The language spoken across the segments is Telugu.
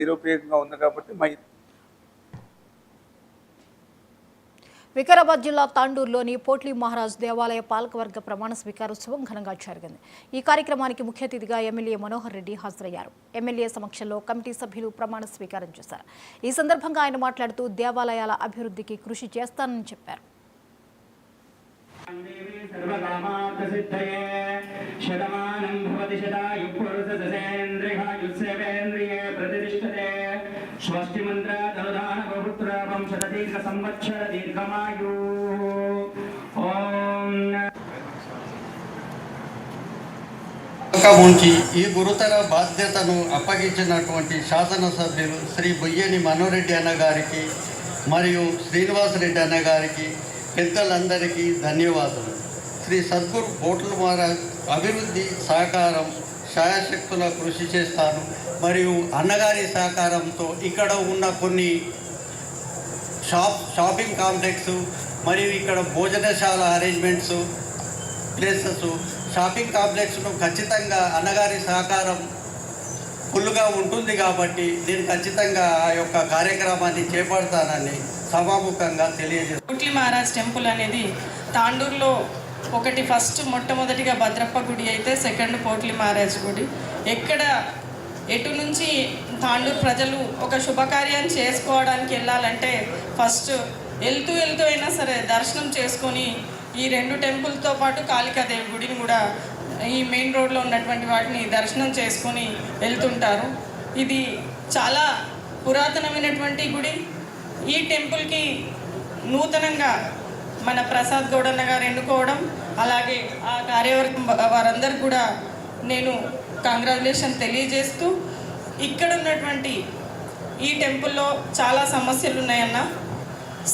నిరుపయోగంగా ఉంది కాబట్టి వికారాబాద్ జిల్లా తాండూరులోని పోట్లీ మహారాజ్ దేవాలయ పాలకవర్గ ప్రమాణ స్వీకారోత్సవం ఘనంగా జరిగింది. ఈ కార్యక్రమానికి ముఖ్య అతిథిగా ఎమ్మెల్యే మనోహర్ రెడ్డి హాజరయ్యారు. ఎమ్మెల్యే సమక్షంలో కమిటీ సభ్యులు ప్రమాణ స్వీకారం చేశారు. ఈ సందర్భంగా ఆయన మాట్లాడుతూ దేవాలయాల అభివృద్ధికి కృషి చేస్తానని చెప్పారు. స్వస్తి మంత్ర ధనుధాన బహుపుత్ర వంశద దీర్ఘ సంవత్సర దీర్ఘమాయు. ఉంచి ఈ గురుతర బాధ్యతను అప్పగించినటువంటి శాసనసభ్యులు శ్రీ బొయ్యేని మనోరెడ్డి అన్న గారికి మరియు శ్రీనివాసరెడ్డి అన్న గారికి పెద్దలందరికీ ధన్యవాదాలు. శ్రీ సద్గురు పోట్ల మహారాజ్ అభివృద్ధి సహకారం శాయశక్తుల కృషి చేస్తాను. మరియు అన్నగారి సహకారంతో ఇక్కడ ఉన్న కొన్ని షాపింగ్ కాంప్లెక్స్ మరియు ఇక్కడ భోజనశాల అరేంజ్మెంట్స్ ప్లేసెస్ షాపింగ్ కాంప్లెక్స్ను ఖచ్చితంగా అన్నగారి సహకారం ఫుల్గా ఉంటుంది కాబట్టి నేను ఖచ్చితంగా ఆ యొక్క కార్యక్రమాన్ని చేపడతానని సభాముఖంగా తెలియజేస్తాను. పోట్లీ మహారాజ్ టెంపుల్ అనేది తాండూరులో ఒకటి మొట్టమొదటిగా భద్రప్ప గుడి అయితే సెకండ్ పోట్లీ మహారాజ్ గుడి. ఎటు నుంచి తాండూరు ప్రజలు ఒక శుభకార్యాన్ని చేసుకోవడానికి వెళ్ళాలంటే ఫస్ట్ వెళ్తూ అయినా సరే దర్శనం చేసుకొని ఈ రెండు టెంపుల్తో పాటు కాళికాదేవి గుడిని కూడా ఈ మెయిన్ రోడ్లో ఉన్నటువంటి వాటిని దర్శనం చేసుకొని వెళ్తుంటారు. ఇది చాలా పురాతనమైనటువంటి గుడి. ఈ టెంపుల్కి నూతనంగా మన ప్రసాద్ గౌడన్న గారు ఎన్నుకోవడం, అలాగే ఆ కార్యవర్గం వారందరూ కూడా నేను కంగ్రాచులేషన్ తెలియజేస్తూ, ఇక్కడ ఉన్నటువంటి ఈ టెంపుల్లో చాలా సమస్యలు ఉన్నాయన్న.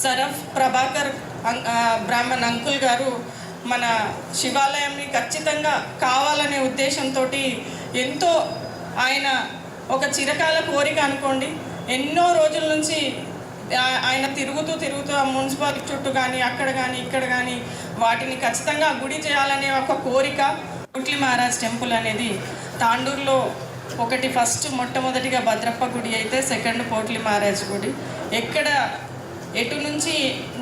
సరఫ్ ప్రభాకర్ బ్రాహ్మణ్ అంకుల్ గారు మన శివాలయాన్ని ఖచ్చితంగా కావాలనే ఉద్దేశంతో ఎంతో ఆయన ఒక చిరకాల కోరిక అనుకోండి, ఎన్నో రోజుల నుంచి ఆయన తిరుగుతూ ఆ మున్సిపాలిటీ చుట్టూ కానీ అక్కడ కానీ ఇక్కడ కానీ వాటిని ఖచ్చితంగా గుడి చేయాలనే ఒక కోరిక. పోట్లీ మహారాజ్ టెంపుల్ అనేది తాండూరులో ఒకటి మొట్టమొదటిగా భద్రప్ప గుడి అయితే సెకండ్ పోట్లీ మహారాజ్ గుడి. ఎటు నుంచి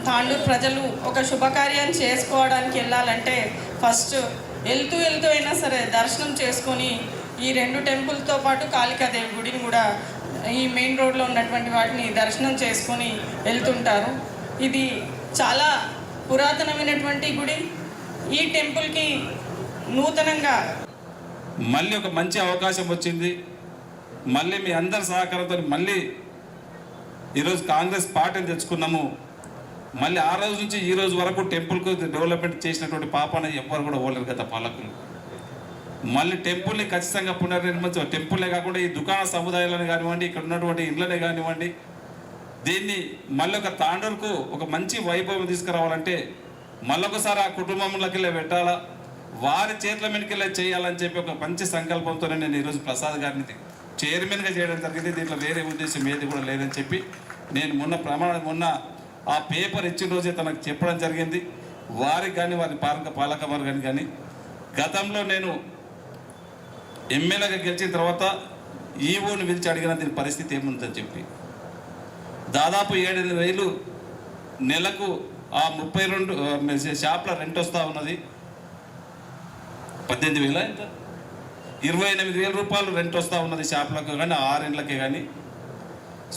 తాండూరు ప్రజలు ఒక శుభకార్యాన్ని చేసుకోవడానికి వెళ్ళాలంటే ఫస్ట్ వెళ్తూ అయినా సరే దర్శనం చేసుకొని ఈ రెండు టెంపుల్తో పాటు కాళికాదేవి గుడిని కూడా ఈ మెయిన్ రోడ్లో ఉన్నటువంటి వాటిని దర్శనం చేసుకొని వెళ్తుంటారు. ఇది చాలా పురాతనమైనటువంటి గుడి. ఈ టెంపుల్కి నూతనంగా మళ్ళీ ఒక మంచి అవకాశం వచ్చింది. మళ్ళీ మీ అందరి సహకారంతో మళ్ళీ ఈరోజు కాంగ్రెస్ పార్టీని తెచ్చుకున్నాము. మళ్ళీ ఆ రోజు నుంచి ఈ రోజు వరకు టెంపుల్కు డెవలప్మెంట్ చేసినటువంటి పాపన ఎవ్వరు కూడా ఓలేరు గత పాలకులు. మళ్ళీ టెంపుల్ని ఖచ్చితంగా పునర్నిర్మించాలి. టెంపుల్లే కాకుండా ఈ దుకాణ సముదాయాలను కానివ్వండి, ఇక్కడ ఉన్నటువంటి ఇళ్ళనే కానివ్వండి, దీన్ని మళ్ళీ ఒక తాండూరుకు ఒక మంచి వైభవం తీసుకురావాలంటే మళ్ళొకసారి ఆ కుటుంబంలోకి పెట్టాలా, వారి చేతుల మీదకి చేయాలని చెప్పి ఒక మంచి సంకల్పంతోనే నేను ఈరోజు ప్రసాద్ గారిని చైర్మన్గా చేయడం జరిగింది. దీంట్లో వేరే ఉద్దేశం ఏది కూడా లేదని చెప్పి నేను మొన్న ఆ పేపర్ ఇచ్చిన రోజే తనకు చెప్పడం జరిగింది. వారికి కానీ వారి పాలక వర్గానికి కానీ గతంలో నేను ఎమ్మెల్యేగా గెలిచిన తర్వాత ఈవోని పిలిచి అడిగిన దీని పరిస్థితి ఏముందని చెప్పి దాదాపు 7,000 నెలకు ఆ 32 షాప్ల రెంట్ వస్తూ ఉన్నది. 18,000 ఎంత 28,000 రూపాయలు రెంట్ వస్తూ ఉన్నది షాప్లకు కానీ 6 ఇండ్లకే కానీ.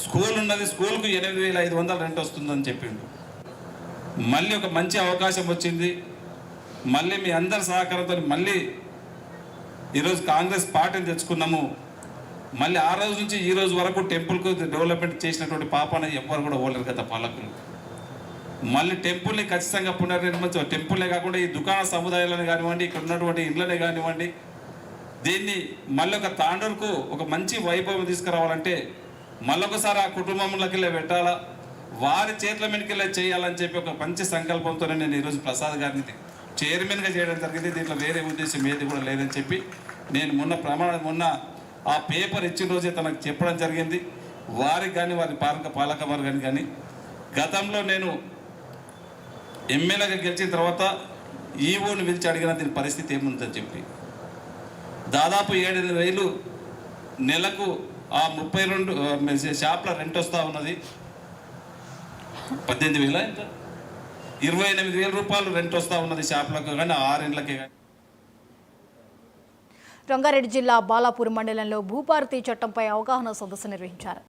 స్కూల్ ఉన్నది, స్కూల్కు 8,500 రెంట్ వస్తుందని చెప్పిండు. మళ్ళీ ఒక మంచి అవకాశం వచ్చింది. మళ్ళీ మీ అందరి సహకారంతో మళ్ళీ ఈరోజు కాంగ్రెస్ పార్టీని తెచ్చుకున్నాము. మళ్ళీ ఆ రోజు నుంచి ఈ రోజు వరకు టెంపుల్కు డెవలప్మెంట్ చేసినటువంటి పాపన ఎవ్వరు కూడా ఓలేరు గత పాలకులు. మళ్ళీ టెంపుల్ని ఖచ్చితంగా పునర్నిర్మించాలి. టెంపుల్లే కాకుండా ఈ దుకాణ సముదాయాలను కానివ్వండి, ఇక్కడ ఉన్నటువంటి ఇళ్ళనే కానివ్వండి, దీన్ని మళ్ళీ ఒక తాండూరుకు ఒక మంచి వైభవం తీసుకురావాలంటే మళ్ళొకసారి ఆ కుటుంబంలోకి పెట్టాలా, వారి చేతుల మీదకి చేయాలని చెప్పి ఒక మంచి సంకల్పంతోనే నేను ఈరోజు ప్రసాద్ గారిని చైర్మన్గా చేయడం జరిగింది. దీంట్లో వేరే ఉద్దేశం ఏది కూడా లేదని చెప్పి నేను మొన్న ఆ పేపర్ ఇచ్చిన రోజే తనకు చెప్పడం జరిగింది. వారికి కానీ వారి పాలక వర్గానికి కానీ గతంలో నేను ఎమ్మెల్యేగా గెలిచిన తర్వాత ఈవోని పిలిచి అడిగిన దీని పరిస్థితి ఏముందని చెప్పి దాదాపు 7,000 నెలకు ఆ 32 షాప్ల రెంట్ వస్తూ ఉన్నది 18,000 ఎంత 28,000 రూపాయలు రెంట్ వస్తూ ఉన్నది షాప్లకు కానీ 6 ఇండ్లకే కానీ. రంగారెడ్డి జిల్లా బాలాపూర్ మండలంలో భూభారతి చట్టంపై అవగాహన సదస్సు నిర్వహించారు.